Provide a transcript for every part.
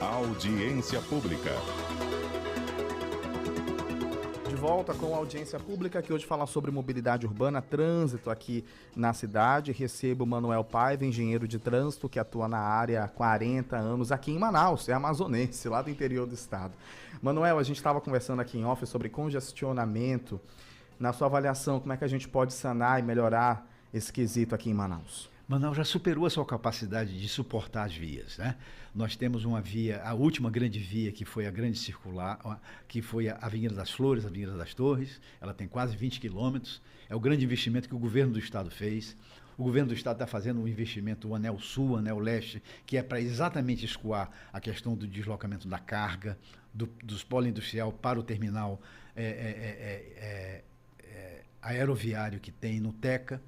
Audiência Pública. De volta com a audiência pública, que hoje fala sobre mobilidade urbana, trânsito aqui na cidade. Recebo o Manuel Paiva, engenheiro de trânsito, que atua na área há 40 anos aqui em Manaus, é amazonense, lá do interior do estado. Manuel, a gente estava conversando aqui em off sobre congestionamento. Na sua avaliação, como é que a gente pode sanar e melhorar esse quesito aqui em Manaus? Manaus já superou a sua capacidade de suportar as vias, né? Nós temos uma via, a última grande via, que foi a grande circular, que foi a Avenida das Flores, a Avenida das Torres. Ela tem quase 20 quilômetros. É o grande investimento que o governo do estado fez. O governo do estado está fazendo um investimento, o Anel Sul, o Anel Leste, que é para exatamente escoar a questão do deslocamento da carga, dos polo industrial para o terminal aeroviário que tem no Teca.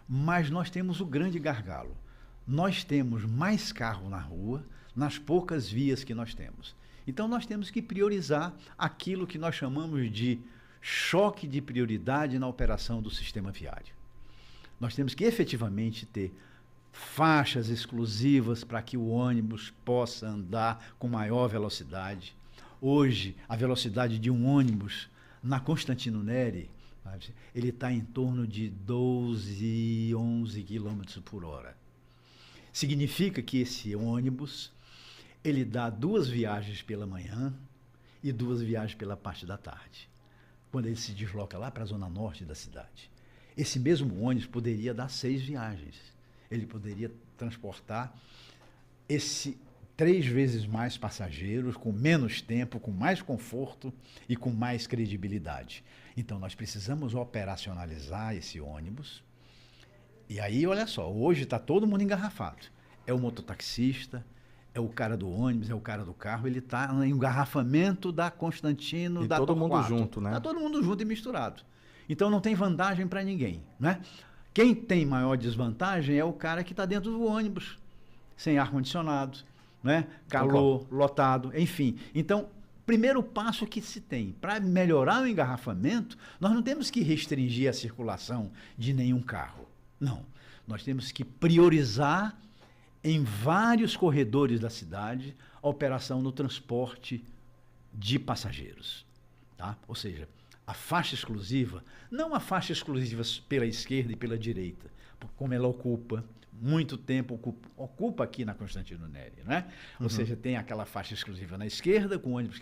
Mas nós temos o grande gargalo. Nós temos mais carro na rua, nas poucas vias que nós temos. Então nós temos que priorizar aquilo que nós chamamos de choque de prioridade na operação do sistema viário. Nós temos que efetivamente ter faixas exclusivas para que o ônibus possa andar com maior velocidade. Hoje, a velocidade de um ônibus na Constantino Neri, ele está em torno de 12, 11 km por hora. Significa que esse ônibus, ele dá 2 viagens pela manhã e 2 viagens pela parte da tarde, quando ele se desloca lá para a zona norte da cidade. Esse mesmo ônibus poderia dar 6 viagens. Ele poderia transportar 3 vezes mais passageiros, com menos tempo, com mais conforto e com mais credibilidade. Então, nós precisamos operacionalizar esse ônibus. E aí, olha só, hoje está todo mundo engarrafado. É o mototaxista, é o cara do ônibus, é o cara do carro, ele está no engarrafamento da Constantino, e da todo Torquato. Mundo junto, né? Está todo mundo junto e misturado. Então, não tem vantagem para ninguém, né? Quem tem maior desvantagem é o cara que está dentro do ônibus, sem ar-condicionado, né? Calor, lotado, enfim. Então, primeiro passo que se tem para melhorar o engarrafamento, nós não temos que restringir a circulação de nenhum carro. Não. Nós temos que priorizar em vários corredores da cidade a operação no transporte de passageiros. Tá? Ou seja, a faixa exclusiva, não a faixa exclusiva pela esquerda e pela direita, como ela ocupa muito tempo, ocupa aqui na Constantino Neri, né? Ou seja, tem aquela faixa exclusiva na esquerda, com ônibus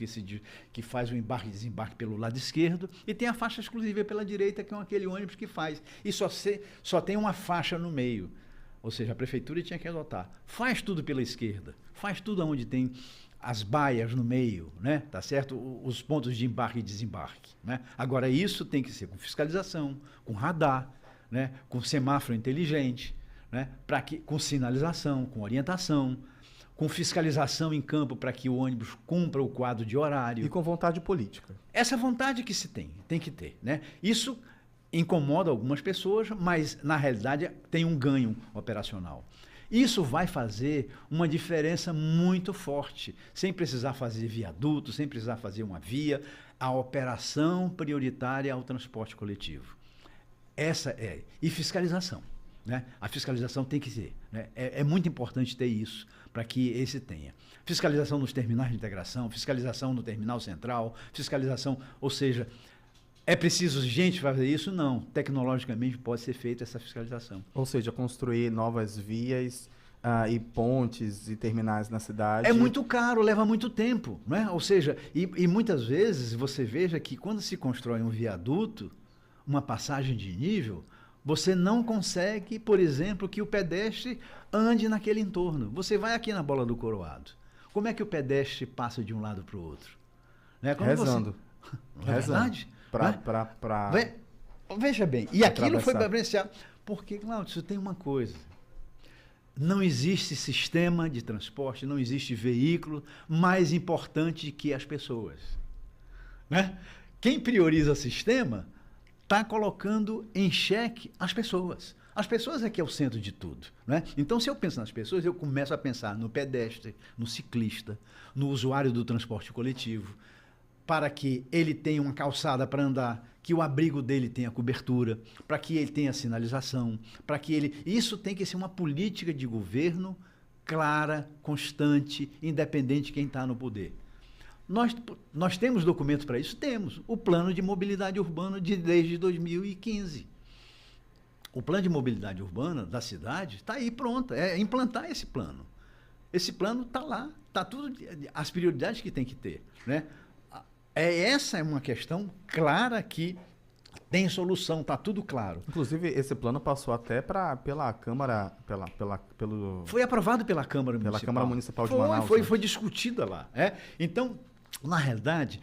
que faz o embarque e desembarque pelo lado esquerdo, e tem a faixa exclusiva pela direita, que é aquele ônibus que faz. E só tem uma faixa no meio. Ou seja, a prefeitura tinha que adotar. Faz tudo pela esquerda, faz tudo onde tem as baias no meio, né? Tá certo? Os pontos de embarque e desembarque, né? Agora, isso tem que ser com fiscalização, com radar, né? Com semáforo inteligente, né? Com sinalização, com orientação, com fiscalização em campo para que o ônibus cumpra o quadro de horário. E com vontade política. Essa vontade que se tem que ter, né? Isso incomoda algumas pessoas, mas na realidade tem um ganho operacional. Isso vai fazer uma diferença muito forte, sem precisar fazer viaduto, sem precisar fazer uma via, a operação prioritária ao transporte coletivo. Essa é. E fiscalização, né? A fiscalização tem que ser, né? É muito importante ter isso para que esse tenha. Fiscalização nos terminais de integração, fiscalização no terminal central, fiscalização, ou seja, é preciso gente fazer isso? Não. Tecnologicamente pode ser feita essa fiscalização. Ou seja, construir novas vias e pontes e terminais na cidade. É muito caro, leva muito tempo, né? Ou seja, e muitas vezes você veja que quando se constrói um viaduto, uma passagem de nível, você não consegue, por exemplo, que o pedestre ande naquele entorno. Você vai aqui na Bola do Coroado. Como é que o pedestre passa de um lado para o outro? Né? Rezando. Não é verdade? Veja bem, e aquilo foi para apreciar. Porque, Cláudio, tem uma coisa. Não existe sistema de transporte, não existe veículo mais importante que as pessoas. Né? Quem prioriza o sistema está colocando em xeque as pessoas. As pessoas é que é o centro de tudo, né? Então, se eu penso nas pessoas, eu começo a pensar no pedestre, no ciclista, no usuário do transporte coletivo, para que ele tenha uma calçada para andar, que o abrigo dele tenha cobertura, para que ele tenha sinalização, para que ele... Isso tem que ser uma política de governo clara, constante, independente de quem está no poder. Nós temos documentos para isso? Temos. O Plano de Mobilidade Urbana desde 2015. O Plano de Mobilidade Urbana da cidade está aí pronto. É implantar esse plano. Esse plano está lá. Está tudo, as prioridades que tem que ter. Né? Essa é uma questão clara que tem solução, está tudo claro. Inclusive, esse plano passou até pela Câmara... Foi aprovado pela Câmara Municipal. Pela Câmara Municipal de Manaus. Foi discutida lá. Então, na realidade,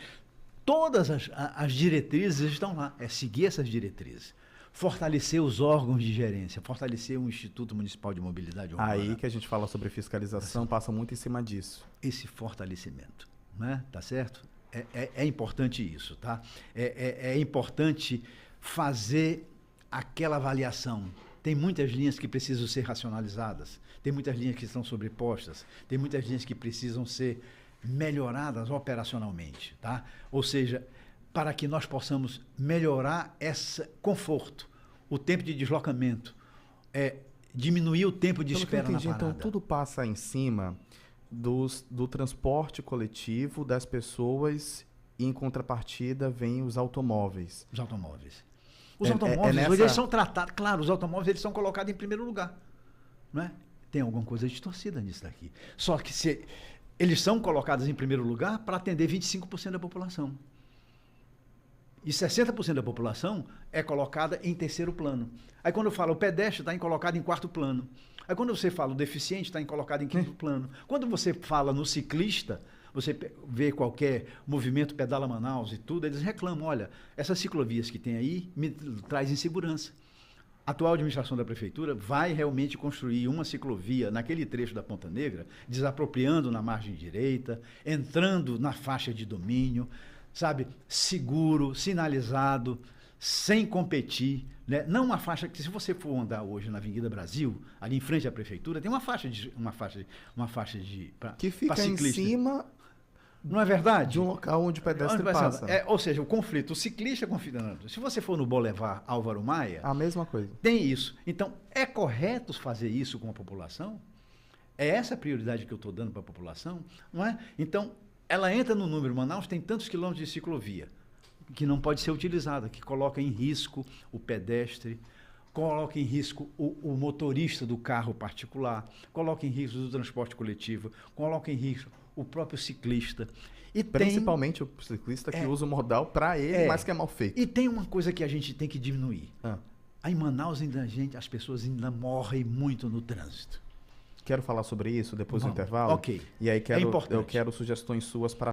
todas as diretrizes estão lá. É seguir essas diretrizes. Fortalecer os órgãos de gerência, fortalecer o Instituto Municipal de Mobilidade Urbana. Aí que a gente fala sobre fiscalização, passa muito em cima disso. Esse fortalecimento, né? Tá certo? É importante isso, tá? É importante fazer aquela avaliação. Tem muitas linhas que precisam ser racionalizadas, tem muitas linhas que estão sobrepostas, tem muitas linhas que precisam ser melhoradas operacionalmente, tá? Ou seja, para que nós possamos melhorar esse conforto, o tempo de deslocamento, diminuir o tempo de espera na parada. Então, tudo passa em cima do transporte coletivo das pessoas e, em contrapartida, vem os automóveis. Os automóveis. Os automóveis, hoje eles são tratados... Claro, os automóveis eles são colocados em primeiro lugar. Não é? Tem alguma coisa distorcida nisso daqui. Só que eles são colocados em primeiro lugar para atender 25% da população. E 60% da população é colocada em terceiro plano. Aí quando eu falo o pedestre, está colocado em quarto plano. Aí quando você fala o deficiente, está colocado em quinto plano. Quando você fala no ciclista, você vê qualquer movimento Pedala Manaus e tudo, eles reclamam, olha, essas ciclovias que tem aí me traz insegurança. A atual administração da prefeitura vai realmente construir uma ciclovia naquele trecho da Ponta Negra, desapropriando na margem direita, entrando na faixa de domínio, sabe, seguro, sinalizado, sem competir, né? Não uma faixa que, se você for andar hoje na Avenida Brasil, ali em frente à prefeitura, tem uma faixa de que fica em cima, não é verdade? De um local onde o pedestre passa. Ou seja, o conflito, o ciclista conflitando. Se você for no Boulevard Álvaro Maia, a mesma coisa. Tem isso. Então, é correto fazer isso com a população? É essa a prioridade que eu estou dando para a população, não é? Então, ela entra no número, Manaus tem tantos quilômetros de ciclovia que não pode ser utilizada, que coloca em risco o pedestre, coloca em risco o motorista do carro particular, coloca em risco do transporte coletivo, coloca em risco o próprio ciclista. E principalmente o ciclista que usa o modal para ele, mas que é mal feito. E tem uma coisa que a gente tem que diminuir. Aí em Manaus as pessoas ainda morrem muito no trânsito. Quero falar sobre isso depois do intervalo. Ok. E aí eu quero sugestões suas para